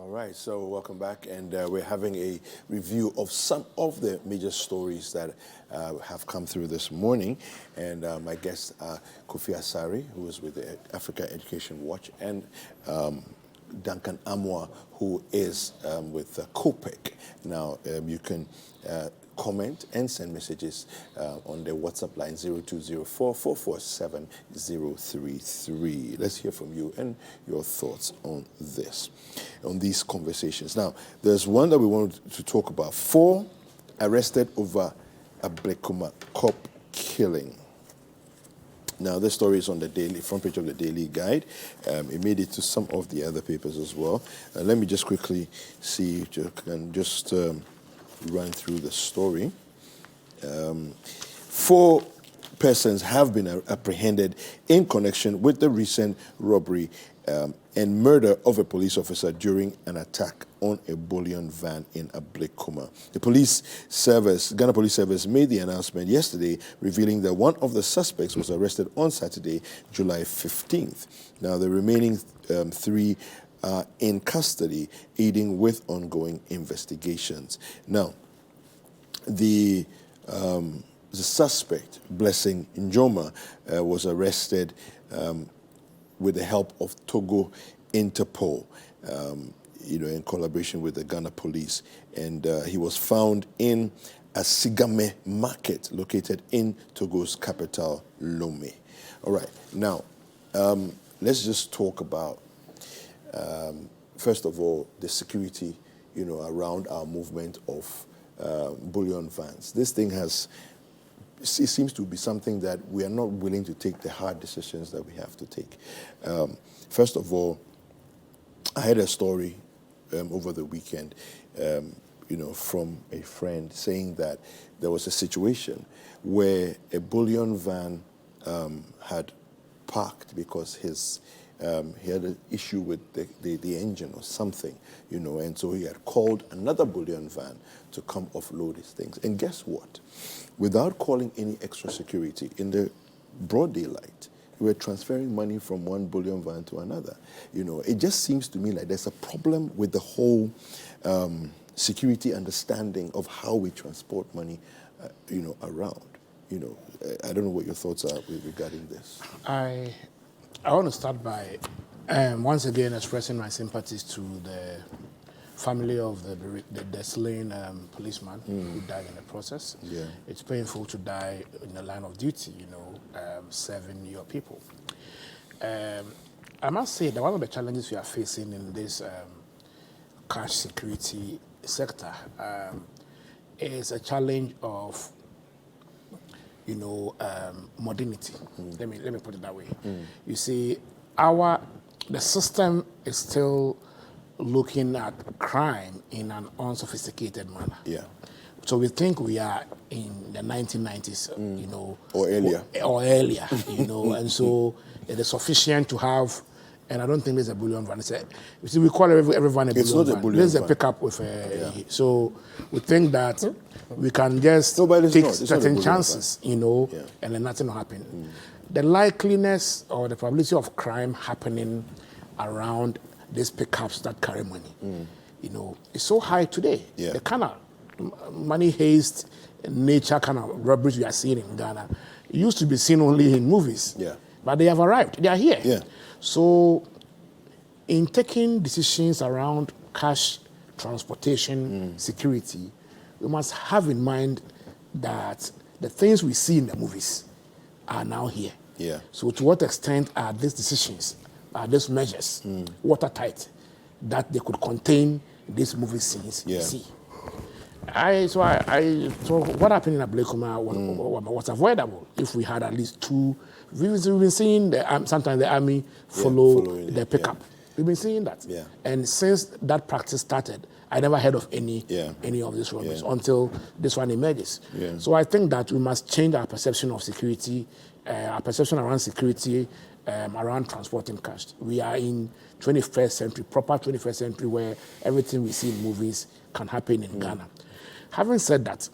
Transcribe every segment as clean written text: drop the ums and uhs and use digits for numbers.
All right, so welcome back, and we're having a review of some of the major stories that have come through this morning. And my guests are Kofi Asari, who is with the Africa Education Watch, and Duncan Amoah, who is with COPEC. Now, you can comment and send messages on the WhatsApp line 0204-447-033. Let's hear from you and your thoughts on these conversations. Now, there's one that we wanted to talk about. 4 arrested over Ablekuma cop killing. Now, this story is on the front page of the Daily Guide. It made it to some of the other papers as well. Let me just quickly see if you can just run through the story. 4 persons have been apprehended in connection with the recent robbery and murder of a police officer during an attack on a Bullion van in Ablekuma. The Ghana Police Service made the announcement yesterday, revealing that one of the suspects was arrested on Saturday, July 15th. Now, the remaining 3 are in custody, aiding with ongoing investigations. Now, the suspect, Blessing Njoma, was arrested with the help of Togo Interpol, in collaboration with the Ghana Police, and he was found in a Sigame market located in Togo's capital, Lomé. All right, now let's just talk about first of all the security, around our movement of Bullion vans. This thing it seems to be something that we are not willing to take the hard decisions that we have to take. First of all, I had a story over the weekend, from a friend saying that there was a situation where a Bullion van had parked because he had an issue with the engine or something, and so he had called another Bullion van to come offload his things. And guess what? Without calling any extra security, in the broad daylight, we were transferring money from one Bullion van to another. It just seems to me like there's a problem with the whole security understanding of how we transport money, around. I don't know what your thoughts are regarding this. I want to start by once again expressing my sympathies to the family of the slain policeman who died in the process. Yeah. It's painful to die in the line of duty, serving your people. I must say that one of the challenges we are facing in this cash security sector is a challenge of modernity. Let me put it that way. You see, the system is still looking at crime in an unsophisticated manner. Yeah. So we think we are in the 1990s, or earlier. Or earlier, and so it is sufficient to have. And I don't think there's a Bullion van. You see, we call every van a Bullion van. It's not a Bullion van. There's a pickup with a. So we think that we can just take certain chances, and then nothing will happen. The likeliness or the probability of crime happening around these pickups that carry money, is so high today. Yeah. The kind of money haste, nature kind of robberies we are seeing in Ghana, it used to be seen only in movies. Yeah. But they have arrived. They are here. Yeah. So, in taking decisions around cash transportation security, we must have in mind that the things we see in the movies are now here. Yeah. So, to what extent are these decisions, are these measures watertight that they could contain these movie scenes we see? So what happened in Ablekuma was avoidable if we had at least 2. We've been seeing sometimes the army follow the pickup. Yeah. We've been seeing that. Yeah. And since that practice started, I never heard of any of these robberies until this one emerges. Yeah. So I think that we must change our perception of security, our perception around security, around transporting cash. We are in 21st century, proper 21st century, where everything we see in movies can happen in Ghana. Having said that,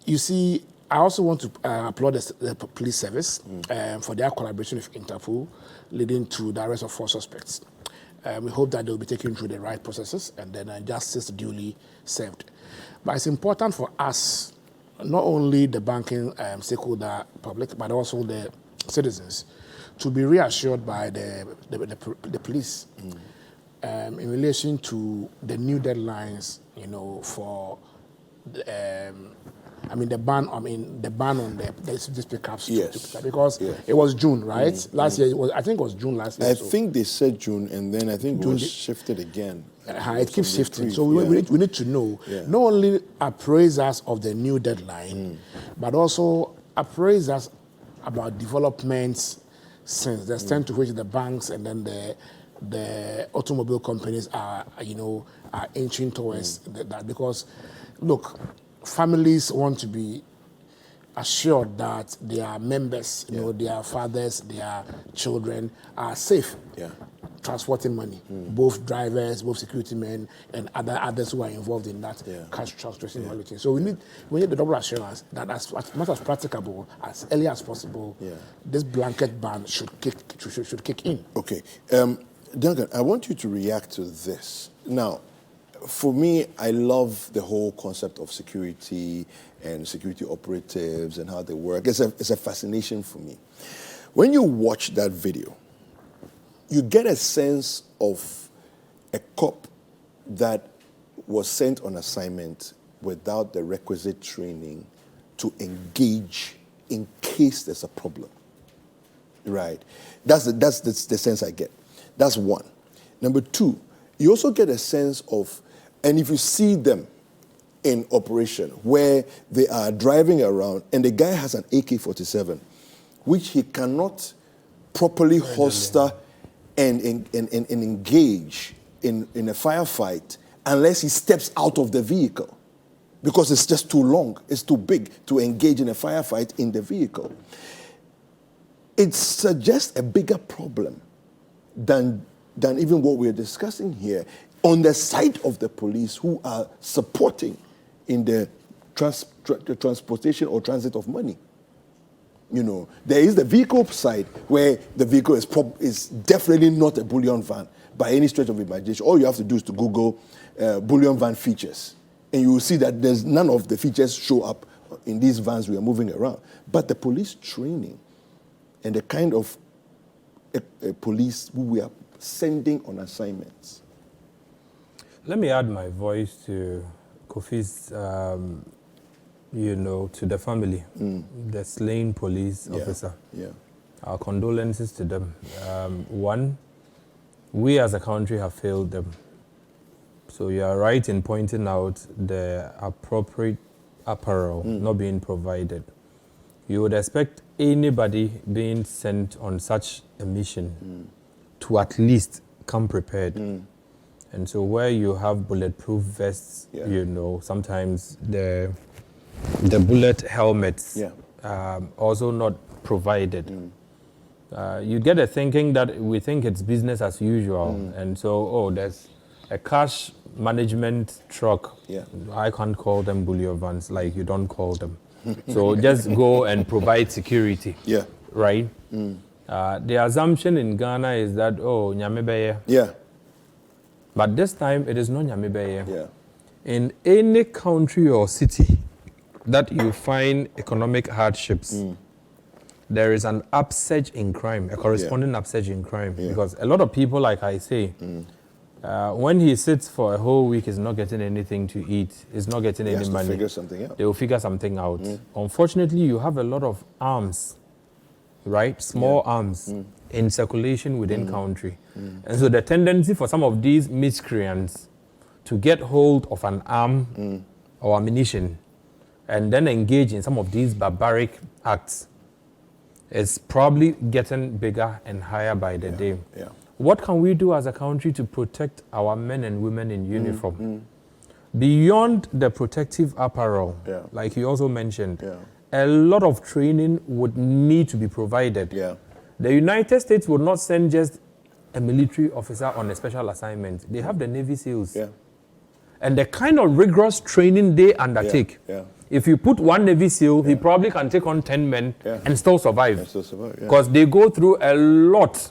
you see, I also want to applaud the police service for their collaboration with Interpol, leading to the arrest of 4 suspects. We hope that they'll be taken through the right processes and then justice duly served. But it's important for us, not only the banking stakeholder public, but also the citizens, to be reassured by the police in relation to the new deadlines, for the ban on these pickups. Yes. Because it was June, right? Last year, I think it was June last year. I think they said June, and then I think it was shifted again. It keeps shifting. So we need to know, not only appraise us of the new deadline, but also appraise us about developments since the extent to which the banks and then the automobile companies are inching towards that. Because, look, families want to be assured that their members, their fathers, their children are safe transporting money, both drivers, both security men, and others who are involved in that cash transportation routine. So we need the double assurance that as much as practicable, as early as possible, this blanket ban should kick in. Okay. Duncan, I want you to react to this. Now, for me, I love the whole concept of security and security operatives and how they work. It's a fascination for me. When you watch that video, you get a sense of a cop that was sent on assignment without the requisite training to engage in case there's a problem. Right? That's the sense I get. That's one. Number two, you also get a sense of, and if you see them in operation where they are driving around and the guy has an AK-47, which he cannot properly holster and engage in a firefight unless he steps out of the vehicle, because it's just too long, it's too big to engage in a firefight in the vehicle. It suggests a bigger problem than even what we're discussing here on the side of the police who are supporting in the transportation or transit of money. There is the vehicle side where the vehicle is definitely not a Bullion van by any stretch of imagination. All you have to do is to Google Bullion van features, and you will see that there's none of the features show up in these vans we are moving around. But the police training and the kind of police who we are sending on assignments. Let me add my voice to Kofi's, to the family, the slain police officer. Yeah. Our condolences to them. One, we as a country have failed them. So you are right in pointing out the appropriate apparel not being provided. You would expect anybody being sent on such a mission to at least come prepared. And so where you have bulletproof vests, sometimes the bullet helmets also not provided. You get a thinking that we think it's business as usual. And so, there's a cash management truck. I can't call them Bullion vans like you don't call them. So just go and provide security. Right? The assumption in Ghana is that, Nyamebeye. But this time, it is not Nyamebeye. In any country or city that you find economic hardships, there is an upsurge in crime, a corresponding upsurge in crime. Because a lot of people, like I say, when he sits for a whole week, he's not getting anything to eat, he's not getting any money. Figure something out. They will figure something out. Unfortunately, you have a lot of arms, right? Small arms in circulation within country. And so the tendency for some of these miscreants to get hold of an arm or ammunition and then engage in some of these barbaric acts is probably getting bigger and higher by the day. What can we do as a country to protect our men and women in uniform? Beyond the protective apparel, like you also mentioned, a lot of training would need to be provided. The United States would not send just a military officer on a special assignment. They have the Navy SEALs. And the kind of rigorous training they undertake, if you put one Navy SEAL, he probably can take on 10 men and still survive. Because they go through a lot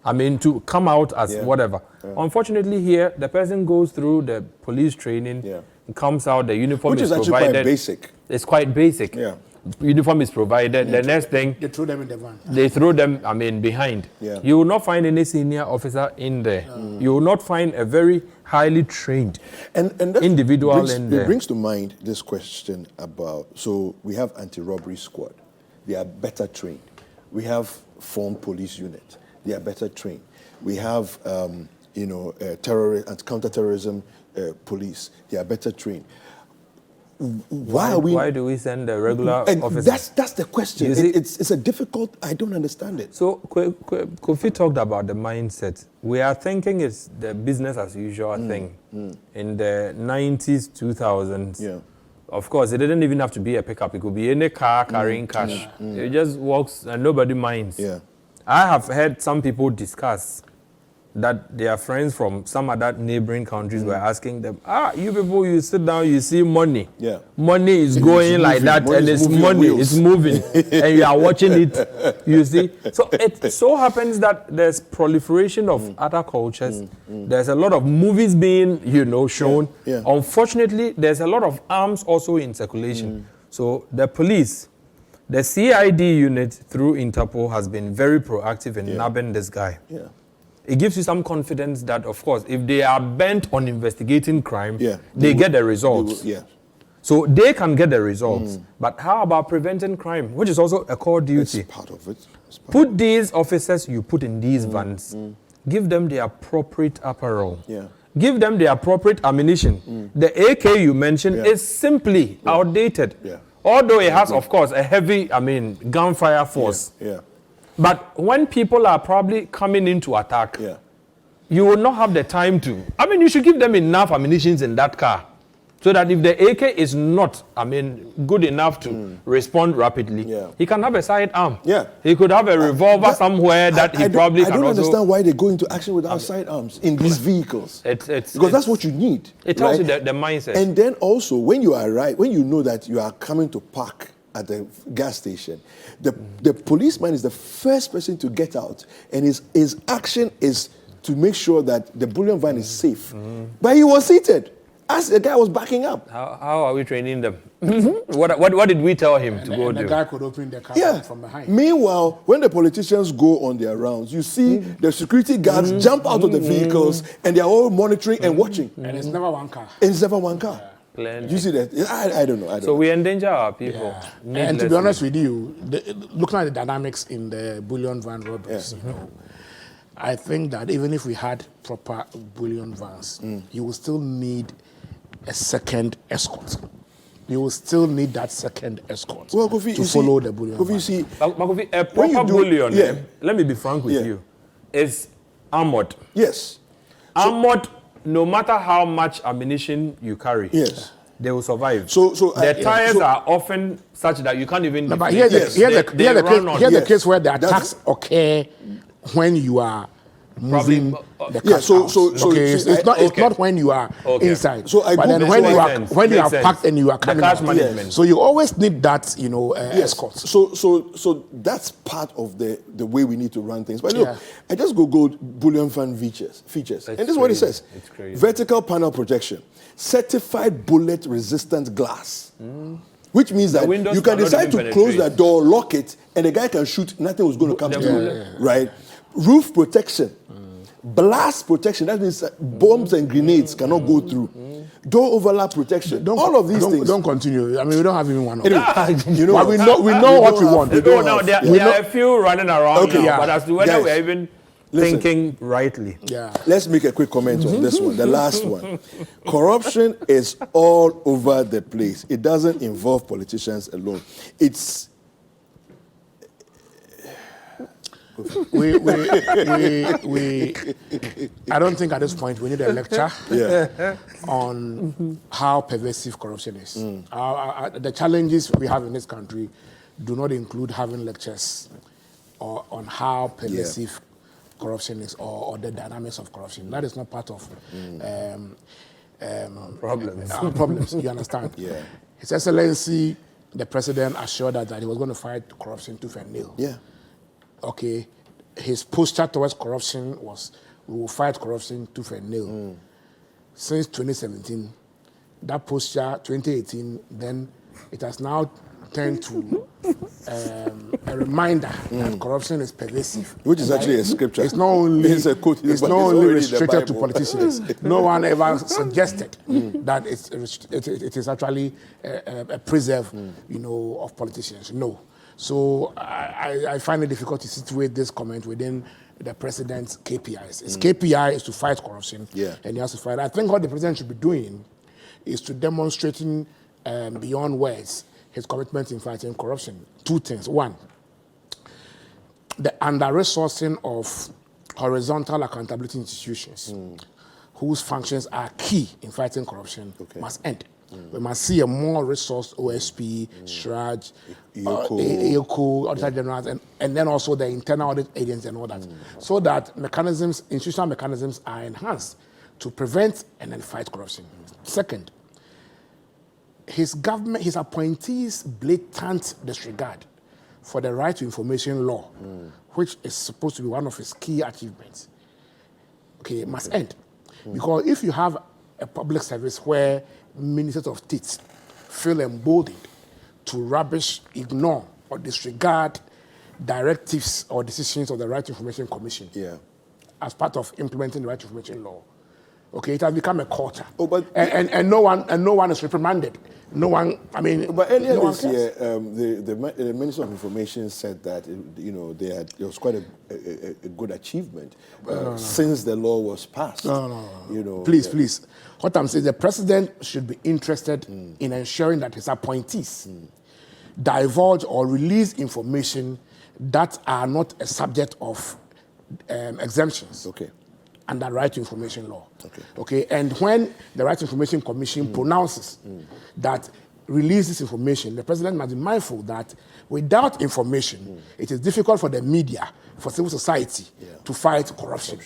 I mean, to come out as whatever. Yeah. Unfortunately, here the person goes through the police training, comes out, the uniform is provided. Which is actually quite basic. It's quite basic. Yeah. Uniform is provided. The next thing, they throw them in the van. They throw them, I mean, behind. Yeah. You will not find any senior officer in there. You will not find a very highly trained individual in there. It brings to mind this question about, so we have anti-robbery squad. They are better trained. We have formed police unit. They are better trained. We have, terrorist and counter-terrorism police. They are better trained. Why do we send the regular officers? That's the question. It's a difficult. I don't understand it. So Kofi talked about the mindset. We are thinking it's the business as usual thing. In the 90s, 2000s. Yeah. Of course, it didn't even have to be a pickup. It could be any car carrying cash. It just walks and nobody minds. Yeah. I have heard some people discuss that their friends from some other neighboring countries were asking them, you people, you sit down, you see money. Yeah. Money is going like that, and it's money, it's moving, and you are watching it, you see. So it so happens that there's proliferation of other cultures. There's a lot of movies being, shown. Yeah. Yeah. Unfortunately, there's a lot of arms also in circulation. So the police, the CID unit through Interpol has been very proactive in nabbing this guy. Yeah. It gives you some confidence that, of course, if they are bent on investigating crime, they get the results. So they can get the results. But how about preventing crime, which is also a core duty? It's part of it. Put these officers you put in these vans. Give them the appropriate apparel. Yeah. Give them the appropriate ammunition. The AK you mentioned is simply outdated. Yeah. Although it has, of course, a heavy, gunfire force. Yeah. But when people are probably coming into attack, you will not have the time to. You should give them enough ammunition in that car so that if the AK is not, good enough to respond rapidly, he can have a sidearm. Yeah. He could have a revolver somewhere that he probably can also. I don't understand why they go into action without sidearms in these vehicles. Because that's what you need. It tells you the mindset. And then also, when you arrive, when you know that you are coming to park at the gas station, the policeman is the first person to get out, and his action is to make sure that the Bullion van is safe. But he was seated as the guy was backing up. How are we training them? What did we tell him to go do? The guy could open the car from behind. Meanwhile, when the politicians go on their rounds, you see the security guards jump out of the vehicles, and they're all monitoring and watching. And it's never one car. It's never one car. Plenty. You see that? I don't know. So we endanger our people. Yeah. And to be honest with you, looking at the dynamics in the Bullion van robberies, I think that even if we had proper Bullion vans, you will still need a second escort. You will still need that second escort to follow the Bullion van. Kofi, a proper Bullion, let me be frank with you, is armored. Yes. Armored. No matter how much ammunition you carry, they will survive. So the tires are often such that you can't even. No, but here's the case where the attacks occur when you are moving the car. It's not when you are inside. But then when you are packed and you are coming out. So you always need that, escort. So that's part of the way we need to run things. But look, I just Googled Bullion fan features. And this is what it says. Vertical panel protection, certified bullet resistant glass. Which means that you can decide to close the door, lock it, and the guy can shoot, nothing was going to come through. Right? Roof protection. Blast protection, that means bombs and grenades cannot go through. Door overlap protection, all of these things. Don't continue. We don't have even one of them. But we know what we want. There are a few running around now, but as to whether we're even thinking rightly. Yeah. Let's make a quick comment on this one, the last one. Corruption is all over the place. It doesn't involve politicians alone. It's I don't think at this point we need a lecture on how pervasive corruption is. The challenges we have in this country do not include having lectures on how pervasive corruption is or the dynamics of corruption. That is not part of problems. You understand? Yeah. His Excellency, the President, assured us that he was going to fight corruption tooth and nail. Yeah. Okay, his posture towards corruption was, we will fight corruption tooth and nail. Since 2017, that posture, 2018, then it has now turned to a reminder that corruption is pervasive. Which is actually a scripture. It's not only, it's a quote, it's not only restricted to politicians. No one ever suggested that it is actually a preserve, of politicians. No. So I find it difficult to situate this comment within the president's KPIs. His KPI is to fight corruption, and he has to fight. I think what the president should be doing is to demonstrating beyond words his commitment in fighting corruption. Two things. One, the under-resourcing of horizontal accountability institutions whose functions are key in fighting corruption must end. We must see a more resourced OSP, SHRAJ, EOCO, Auditor General, and then also the internal audit agents and all that, so that institutional mechanisms are enhanced to prevent and then fight corruption. Second, his appointees' blatant disregard for the right to information law, which is supposed to be one of his key achievements, must end. Because if you have a public service where ministers of state feel emboldened to rubbish, ignore, or disregard directives or decisions of the Right to Information Commission as part of implementing the Right to Information law, it has become a culture. And no one is reprimanded. No one, But earlier this year, the Minister of Information said that, there was quite a good achievement since the law was passed. No. Please. What I'm saying, the president should be interested in ensuring that his appointees divulge or release information that are not a subject of exemptions. Under Right to Information law. And when the Right to Information Commission pronounces that release this information, the president must be mindful that without information, it is difficult for the media, for civil society to fight corruption.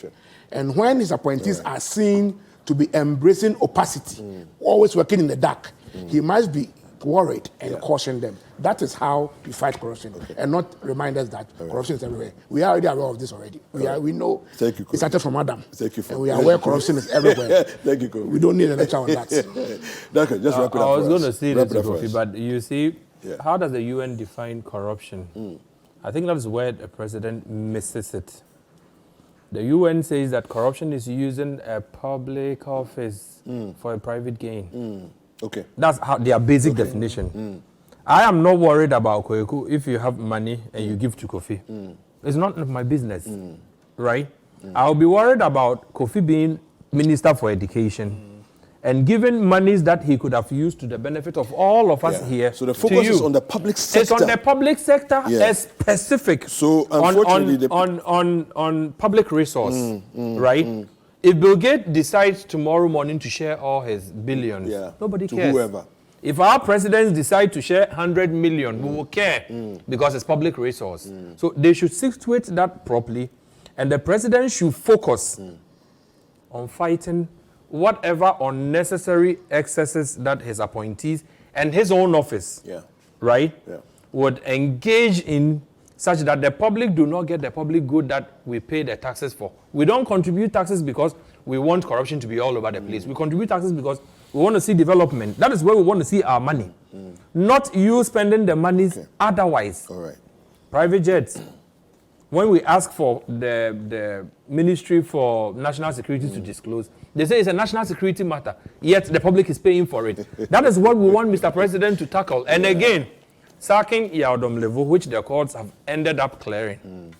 And when his appointees are seen to be embracing opacity, always working in the dark, he must be worried and caution them. That is how we fight corruption, and not remind us that corruption is everywhere. We are already aware of this already. We know. Thank you, it started from Adam. Thank you. And we are aware corruption is everywhere. Thank you, we don't need a lecture on that. Just wrap it up. I was going to say this, Kofi, but you see, how does the UN define corruption? I think that's where the president misses it. The UN says that corruption is using a public office for a private gain. That's how their basic definition. I am not worried about Kweku if you have money and you give to Kofi. It's not my business, right? I'll be worried about Kofi being Minister for Education and giving monies that he could have used to the benefit of all of us here. So the focus is on the public sector. It's on the public sector, as specific. So unfortunately, on public resource, right? If Bill Gates decides tomorrow morning to share all his billions, nobody cares. Whoever. If our presidents decide to share 100 million, we will care because it's public resource. So they should situate that properly, and the president should focus on fighting whatever unnecessary excesses that his appointees and his own office, would engage in, such that the public do not get the public good that we pay the taxes for. We don't contribute taxes because we want corruption to be all over the place. We contribute taxes because we want to see development. That is where we want to see our money. Not you spending the monies otherwise. All right. Private jets. When we ask for the Ministry for National Security to disclose, they say it's a national security matter, yet the public is paying for it. That is what we want Mr. President to tackle. And again, sacking Yaodom Levo, which the courts have ended up clearing.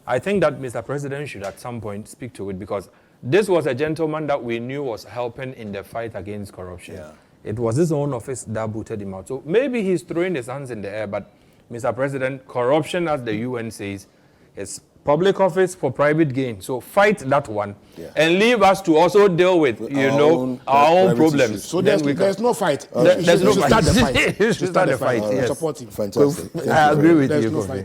I think that Mr. President should at some point speak to it, because this was a gentleman that we knew was helping in the fight against corruption. It was his own office that booted him out. So maybe he's throwing his hands in the air, but Mr. President, corruption, as the UN says, is public office for private gain. So fight that one and leave us to also deal with, our own problems. So there's no fight. There's no fight. Start the fight. Start the fight. Yes. Support him. Fantastic. I agree with you. There's no fight.